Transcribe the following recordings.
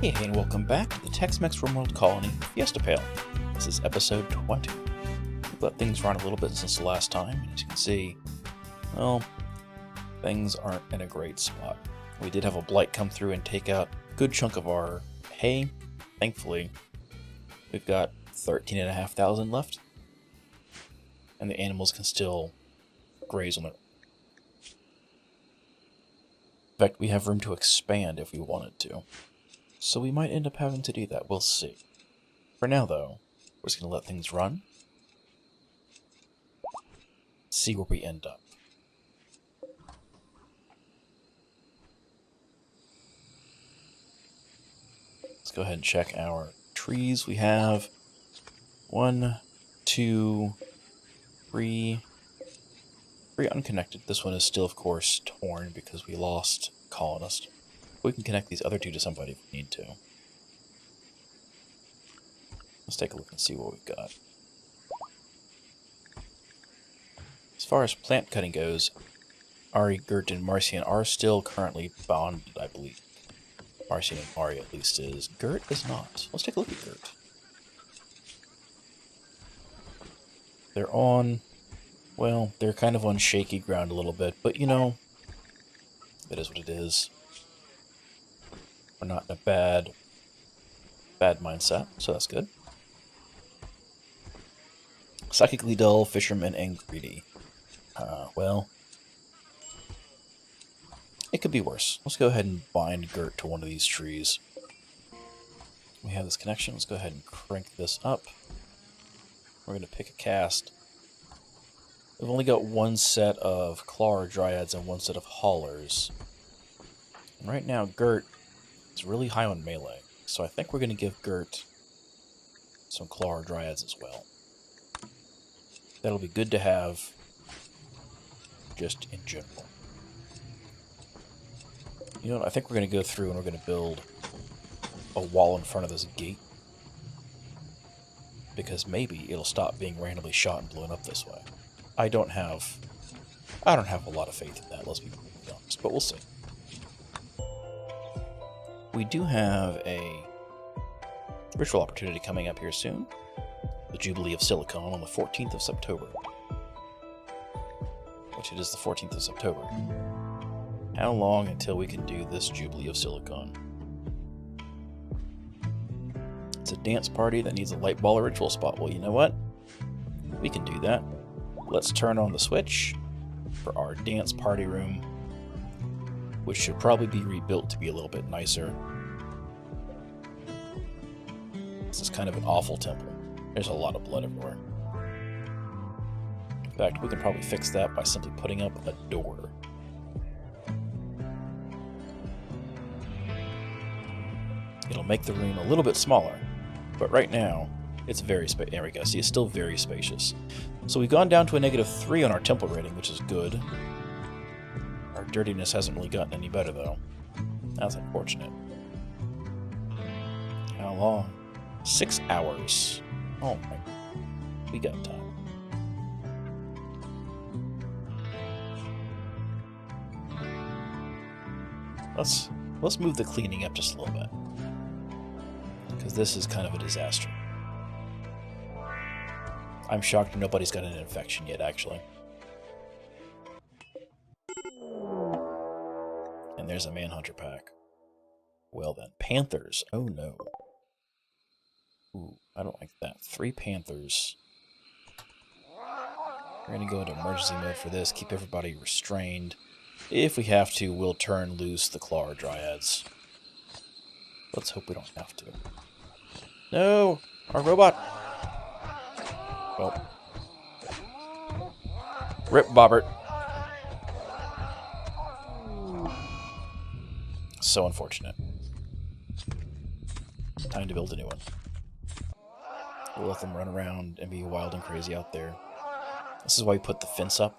Hey, and welcome back to the Techs-Mechs Rimworld Colony Fiesta Pale. This is episode 20. We've let things run a little bit since the last time, and as you can see, well, things aren't in a great spot. We did have a blight come through and take out a good chunk of our hay. Thankfully, we've got 13,500 left, and the animals can still graze on it. In fact, we have room to expand if we wanted to. So we might end up having to do that. We'll see. For now, though, we're just going to let things run. See where we end up. Let's go ahead and check our trees. We have 1, 2, 3 unconnected. This one is still, of course, torn because we lost a colonist. We can connect these other two to somebody if we need to. Let's take a look and see what we've got. As far as plant cutting goes, Ari, Gert, and Marcian are still currently bonded, I believe. Marcian and Ari at least is. Gert is not. Let's take a look at Gert. They're on, well, they're kind of on shaky ground a little bit, but you know, it is what it is. We're not in a bad mindset, so that's good. Psychically dull, fisherman, and greedy. Well, it could be worse. Let's go ahead and bind Gert to one of these trees. We have this connection. Let's go ahead and crank this up. We're going to pick a cast. We've only got one set of Claw Dryads and one set of Haulers. And right now, Gert is really high on melee, so I think we're going to give Gert some Claw Dryads as well. That'll be good to have, just in general. You know what, I think we're going to go through and we're going to build a wall in front of this gate, because maybe it'll stop being randomly shot and blown up this way. I don't have a lot of faith in that, let's be honest, but we'll see. We do have a ritual opportunity coming up here soon. The Jubilee of Silicon on the 14th of September. Which it is the 14th of September. How long until we can do this Jubilee of Silicon? It's a dance party that needs a light ball or ritual spot. Well, you know what? We can do that. Let's turn on the switch for our dance party room, which should probably be rebuilt to be a little bit nicer. This is kind of an awful temple. There's a lot of blood everywhere. In fact, we can probably fix that by simply putting up a door. It'll make the room a little bit smaller, but right now, it's very spacious. There we go. See, it's still very spacious. So we've gone down to a -3 on our temple rating, which is good. Our dirtiness hasn't really gotten any better, though. That's unfortunate. How long? 6 hours. Oh my. We got time. Let's move the cleaning up just a little bit, because this is kind of a disaster. I'm shocked nobody's got an infection yet, actually. And there's a Manhunter pack. Well then, Panthers. Oh no. Ooh, I don't like that. 3 Panthers. We're going to go into emergency mode for this, keep everybody restrained. If we have to, we'll turn loose the Claw Dryads. Let's hope we don't have to. No! Our robot! Well. Rip Bobbert. So unfortunate. Time to build a new one. We'll let them run around and be wild and crazy out there. This is why we put the fence up.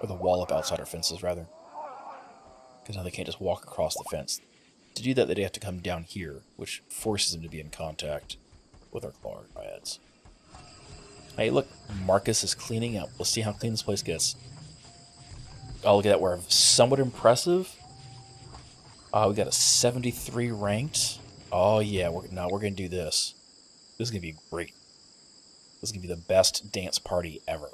Or the wall up outside our fences, rather. Because now they can't just walk across the fence. To do that, they'd have to come down here, which forces them to be in contact with our Claw Dryads. Hey, look, Marcus is cleaning up. Let's see how clean this place gets. Oh, look at that. We're somewhat impressive. We got a 73 ranked. Oh yeah, we're gonna do this. This is gonna be great. This is gonna be the best dance party ever.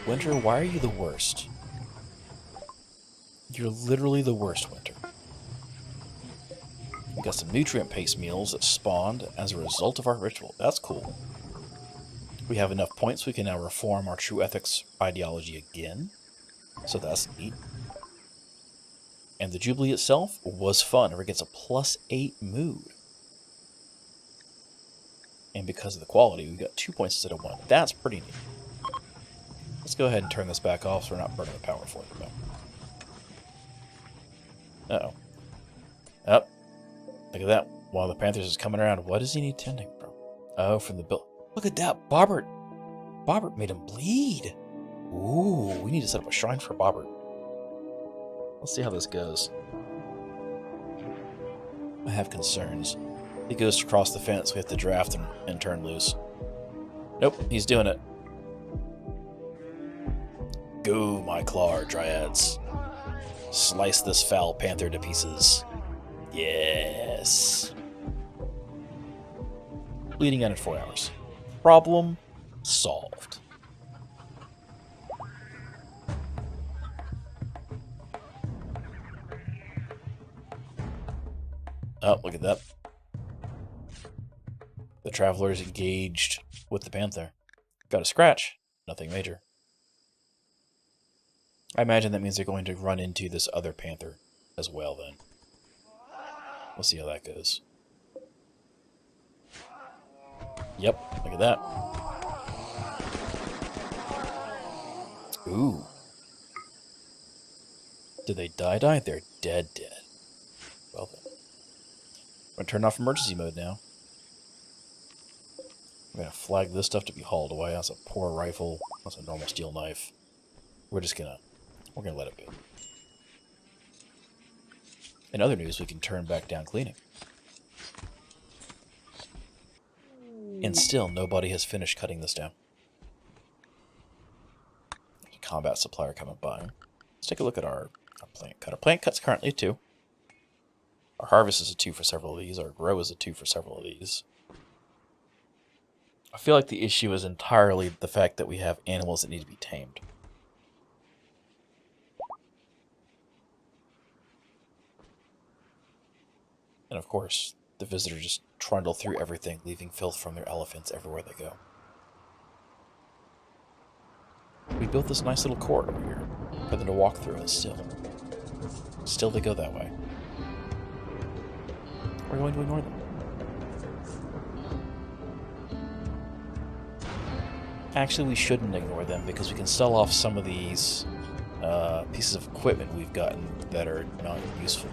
Winter, why are you the worst? You're literally the worst, Winter. We got some nutrient-paste meals that spawned as a result of our ritual. That's cool. We have enough points we can now reform our true ethics ideology again. So that's neat. And the Jubilee itself was fun. It gets a +8 mood. And because of the quality, we got 2 points instead of 1. That's pretty neat. Let's go ahead and turn this back off so we're not burning the power for it, though. Uh-oh. Oh, look at that. While the Panthers is coming around, what does he need tending from? Oh, from the bill. Look at that, Bobbert. Bobbert made him bleed. Ooh, we need to set up a shrine for Bobbert. Let's see how this goes. I have concerns. He goes to cross the fence, we have to draft and turn loose. Nope, he's doing it. Go, my claw dryads. Slice this foul panther to pieces. Yes. Bleeding out in 4 hours. Problem solved. Oh, look at that. The Traveler is engaged with the Panther. Got a scratch. Nothing major. I imagine that means they're going to run into this other Panther as well, then. We'll see how that goes. Yep, look at that. Ooh. Did they die? They're dead. Well then. I'm going to turn off emergency mode now. I'm going to flag this stuff to be hauled away. That's a poor rifle. That's a normal steel knife. We're going to let it be. In other news, we can turn back down cleaning. And still, nobody has finished cutting this down. There's a combat supplier coming by. Let's take a look at our plant cut. Our plant cut's currently a 2. Our harvest is a 2 for several of these. Our grow is a 2 for several of these. I feel like the issue is entirely the fact that we have animals that need to be tamed. And of course, the visitors just trundle through everything, leaving filth from their elephants everywhere they go. We built this nice little court over here for them to walk through, and still they go that way. We're going to ignore them. Actually, we shouldn't ignore them because we can sell off some of these pieces of equipment we've gotten that are not useful.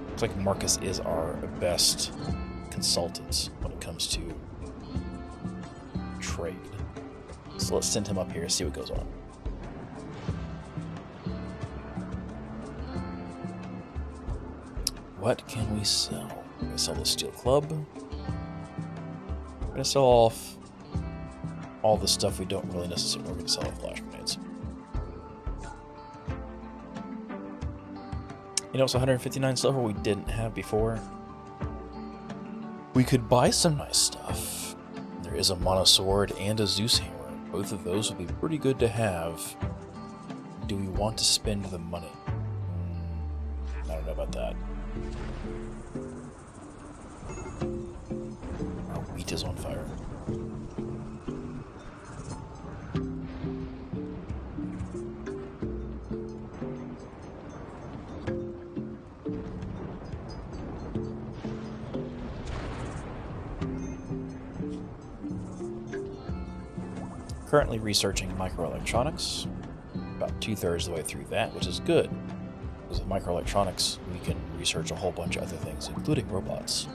Looks like Marcus is our best consultant when it comes to trade. So let's send him up here and see what goes on. What can we sell? We're going to sell the steel club. We're going to sell off all the stuff we don't really necessarily. We're going to sell off flash grenades. You know, it's 159 silver we didn't have before. We could buy some nice stuff. There is a mono sword and a Zeus hammer. Both of those would be pretty good to have. Do we want to spend the money? I don't know about that. Our wheat is on fire. Currently researching microelectronics. About 2/3 of the way through that, which is good. Because with microelectronics, we can research a whole bunch of other things, including robots.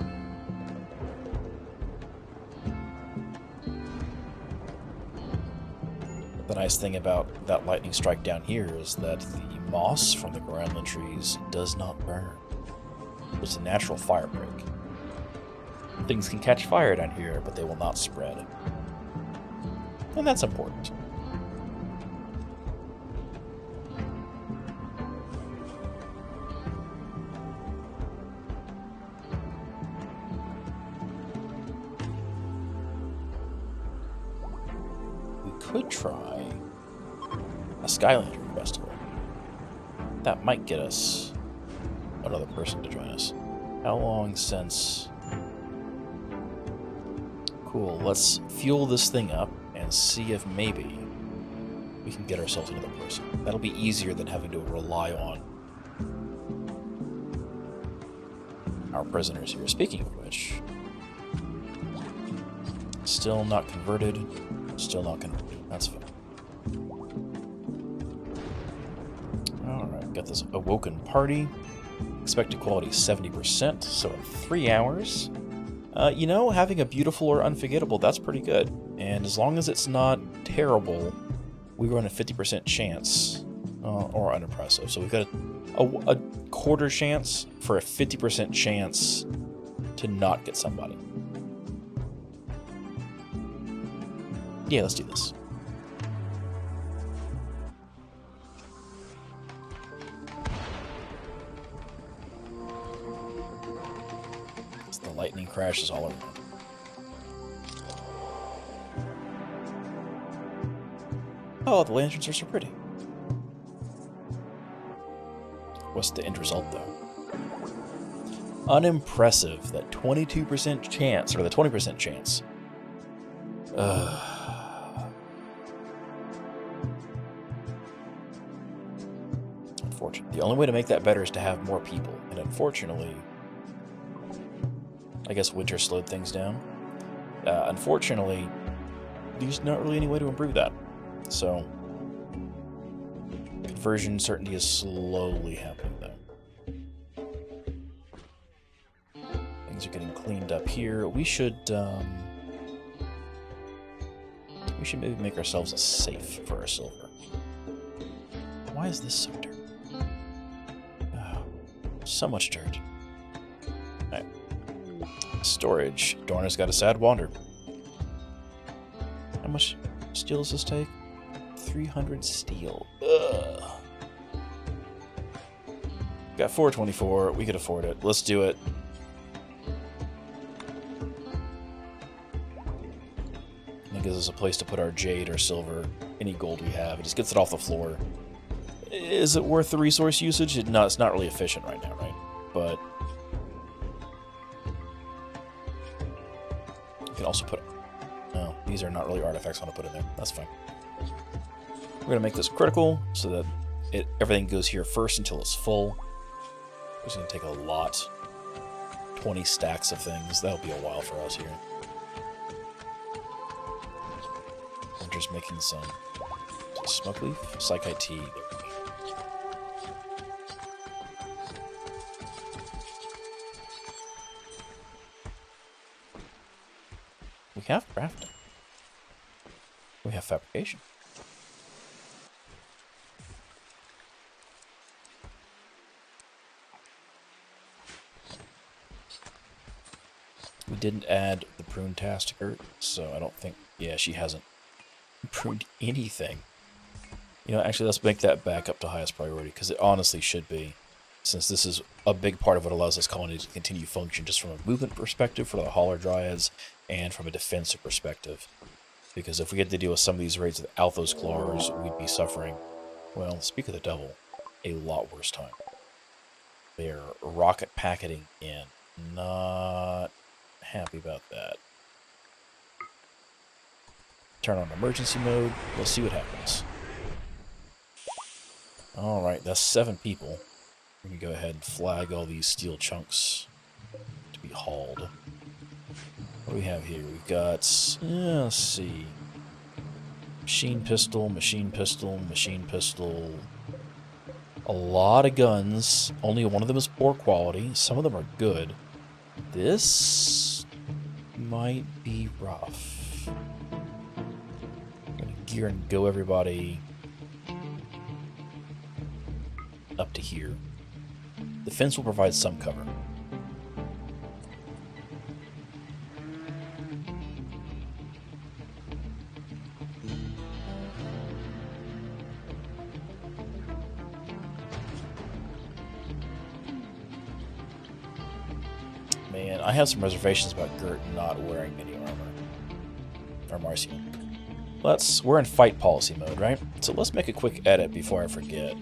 The nice thing about that lightning strike down here is that the moss from the groundland trees does not burn. It's a natural fire break. Things can catch fire down here, but they will not spread. And that's important. We could try a Skylantern Festival. That might get us another person to join us. How long since... Cool, let's fuel this thing up and see if maybe we can get ourselves another person. That'll be easier than having to rely on our prisoners here. Speaking of which, still not converted, still not converted. That's fine. Alright, got this awoken party. Expected quality 70%, so in 3 hours. You know, having a beautiful or unforgettable, that's pretty good. And as long as it's not terrible, we run a 50% chance, or unimpressive. So we've got a quarter chance for a 50% chance to not get somebody. Yeah, let's do this. The lightning crashes all around. Oh, the lanterns are so pretty. What's the end result, though? Unimpressive. That 22% chance, or the 20% chance. Unfortunately. The only way to make that better is to have more people. And unfortunately... I guess winter slowed things down. Unfortunately, there's not really any way to improve that. So, conversion certainty is slowly happening, though. Things are getting cleaned up here. We should maybe make ourselves a safe for our silver. Why is this so dirty? Oh, so much dirt. Alright. Storage. Dorna's got a sad wander. How much steel does this take? 300 steel. Ugh. Got 424. We could afford it. Let's do it. It gives us a place to put our jade or silver, any gold we have. It just gets it off the floor. Is it worth the resource usage? No, it's not really efficient right now, right? But you can also put... No, these are not really artifacts I want to put in there. That's fine. We're going to make this critical so that everything goes here first until it's full. It's going to take a lot. 20 stacks of things. That'll be a while for us here. I'm just making some smoke leaf, psychite tea. We have crafting. We have fabrication. We didn't add the prune task to her, so I don't think... Yeah, she hasn't pruned anything. You know, actually, let's make that back up to highest priority, because it honestly should be, since this is a big part of what allows this colony to continue function, just from a movement perspective for the Hauler Dryads, and from a defensive perspective. Because if we had to deal with some of these raids without those claws, we'd be suffering, well, speak of the devil, a lot worse time. They're rocket packeting in. Not happy about that. Turn on emergency mode. Let's see what happens. Alright, that's 7 people. We can go ahead and flag all these steel chunks to be hauled. What do we have here? We've got, let's see. Machine pistol, machine pistol, machine pistol. A lot of guns. Only one of them is poor quality. Some of them are good. This might be rough. I'm gonna gear and go everybody up to here. The fence will provide some cover. man, I have some reservations about Gert not wearing any armor. Or Marcian. We're in fight policy mode, right? So let's make a quick edit before I forget.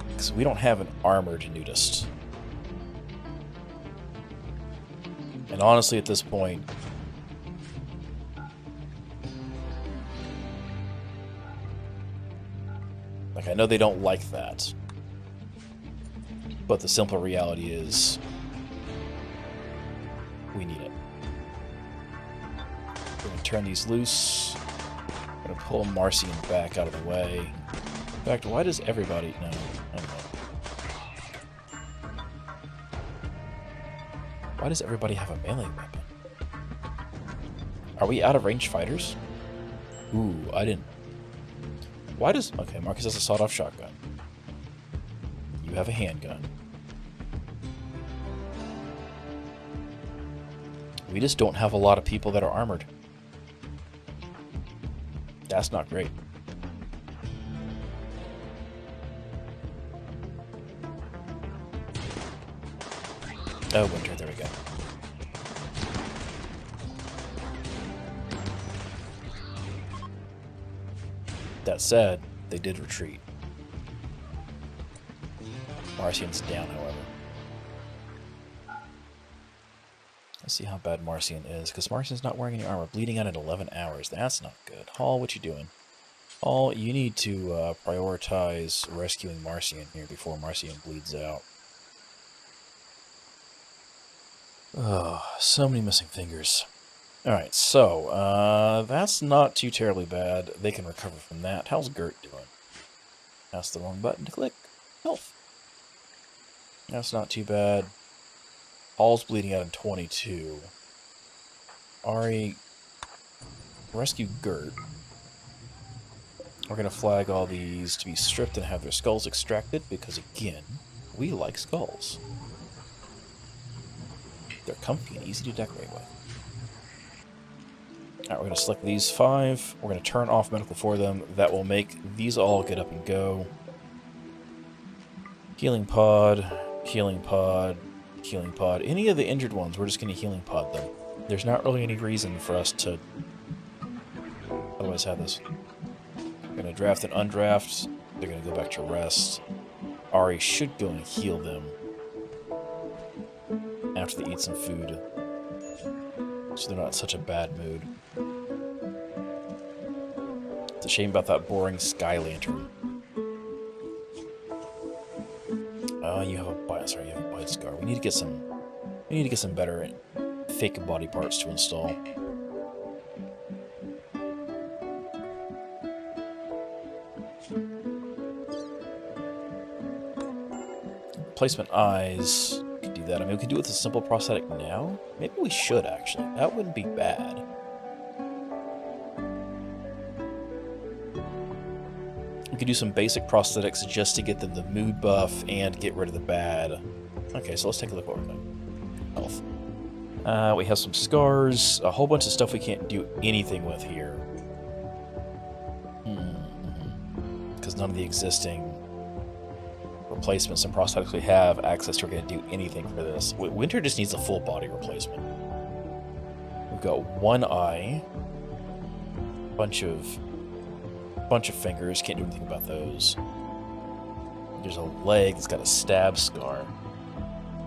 Because we don't have an armored nudist. And honestly, at this point, like, I know they don't like that. But the simple reality is, we need it. We're going to turn these loose. We're going to pull Marcian back out of the way. In fact, why does everybody... No, I don't know. Why does everybody have a melee weapon? Are we out of range fighters? Ooh, I didn't... Why does... Okay, Marcus has a sawed-off shotgun. You have a handgun. We just don't have a lot of people that are armored. That's not great. Oh, Winter, there we go. That said, they did retreat. Marcian's down, however. Let's see how bad Marcian is, because Marcian's not wearing any armor. Bleeding out at 11 hours. That's not good. Hall, what you doing? Hall, you need to prioritize rescuing Marcian here before Marcian bleeds out. Oh, so many missing fingers. Alright, so, that's not too terribly bad. They can recover from that. How's Gert doing? That's the wrong button to click. Health. That's not too bad. Hall's bleeding out in 22. Ari, rescue Gert. We're going to flag all these to be stripped and have their skulls extracted, because again, we like skulls. They're comfy and easy to decorate with. Alright, we're going to select these 5. We're going to turn off medical for them. That will make these all get up and go. Healing pod, healing pod, healing pod. Any of the injured ones, we're just going to healing pod them. There's not really any reason for us to otherwise have this. We're going to draft and undraft. They're going to go back to rest. Ari should go and heal them after they eat some food, so they're not in such a bad mood. It's a shame about that boring sky lantern. Oh, you have a bite. Sorry, you have a bite scar. We need to get some. We need to get some better fake body parts to install. Replacement eyes. We could do that. I mean, we could do it with a simple prosthetic now. Maybe we should, actually. That wouldn't be bad. We could do some basic prosthetics just to get them the mood buff and get rid of the bad. Okay, so let's take a look at what we're doing. Health. We have some scars, a whole bunch of stuff we can't do anything with here. Because none of the existing replacements and prosthetics we have access to are going to do anything for this. Winter just needs a full body replacement. We've got one eye, bunch of fingers, can't do anything about those. There's a leg that's got a stab scar.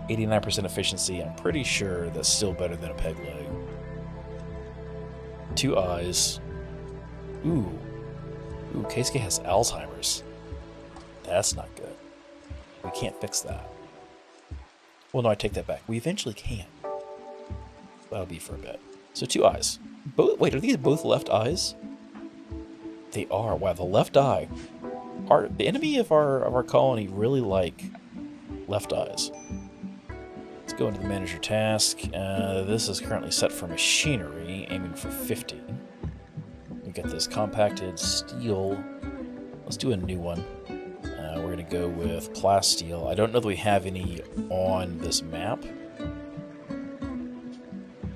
89% efficiency, I'm pretty sure that's still better than a peg leg. 2 eyes. Ooh, Keisuke has Alzheimer's. That's not good. We can't fix that. Well, no, I take that back. We eventually can. That'll be for a bit. So 2 eyes. Wait, are these both left eyes? They are. Wow, the left eye. The enemy of our colony really like left eyes. Let's go into the manager task. This is currently set for machinery, aiming for 50. We got this compacted steel. Let's do a new one. We're going to go with plasteel. I don't know that we have any on this map,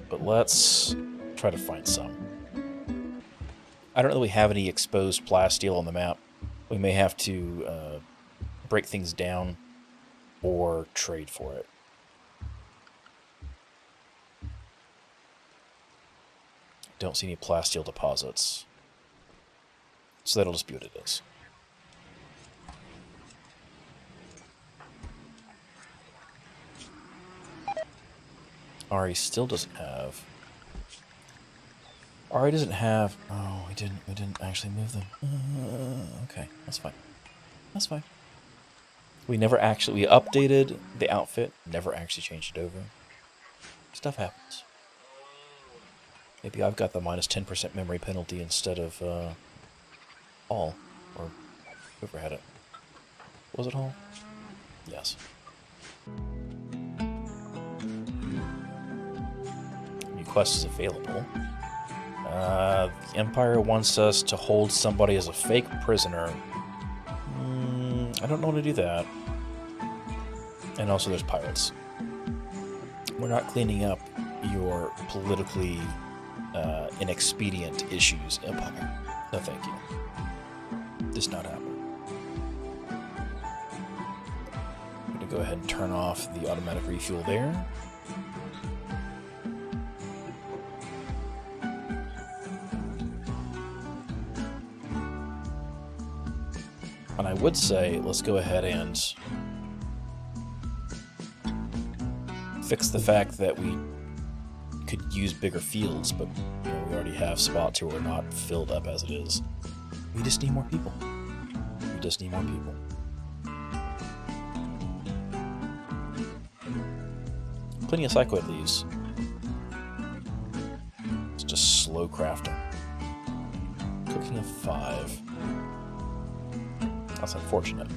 but let's try to find some. I don't know that we have any exposed plasteel on the map. We may have to break things down or trade for it. Don't see any plasteel deposits. So that'll just be what it is. Ari still doesn't have... Ari doesn't have... Oh, we didn't actually move them. Okay, that's fine. That's fine. We updated the outfit, never actually changed it over. Stuff happens. Maybe I've got the minus 10% memory penalty instead of Hall, or whoever had it. Was it Hall? Yes. New quest is available. The Empire wants us to hold somebody as a fake prisoner. I don't know how to do that. And also there's pirates. We're not cleaning up your politically inexpedient issues, Empire. No thank you. Does not happen. I'm going to go ahead and turn off the automatic refuel there. And I would say, let's go ahead and fix the fact that we could use bigger fields, but you know, we already have spots where we're not filled up as it is. We just need more people. We just need more people. Plenty of cycloid leaves. It's just slow crafting. Cooking of 5. That's unfortunate.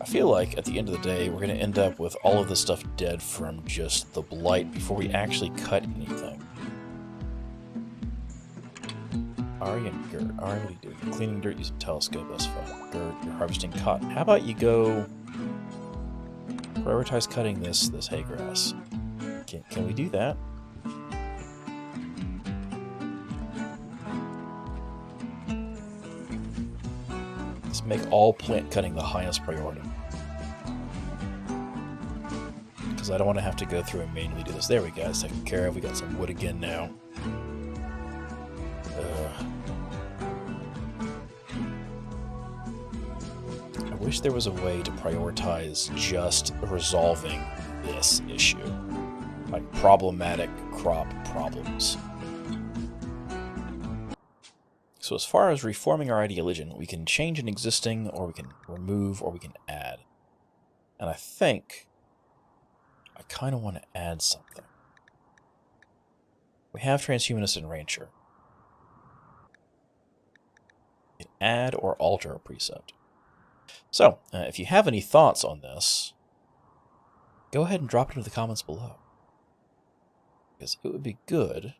I feel like at the end of the day, we're going to end up with all of this stuff dead from just the blight before we actually cut anything. Ari and Gert. Ari, what are you doing? You're cleaning dirt using telescope. That's fine. Gert, you're harvesting cotton. How about you go prioritize cutting this hay grass? Can we do that? Let's make all plant cutting the highest priority. Because I don't want to have to go through and manually do this. There we go. It's taken care of. We got some wood again now. I wish there was a way to prioritize just resolving this issue. Like problematic crop problems. So as far as reforming our ideology, we can change an existing, or we can remove, or we can add. And I think I kind of want to add something. We have transhumanist and rancher. We can add or alter a precept. So, if you have any thoughts on this, go ahead and drop it into the comments below. Because it would be good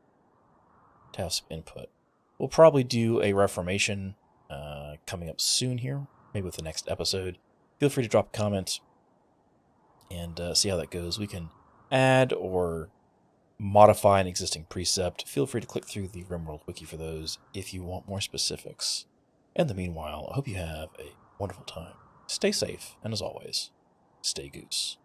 to have some input. We'll probably do a reformation coming up soon here, maybe with the next episode. Feel free to drop a comment and see how that goes. We can add or modify an existing precept. Feel free to click through the Rimworld wiki for those if you want more specifics. In the meanwhile, I hope you have a wonderful time. Stay safe, and as always, stay goose.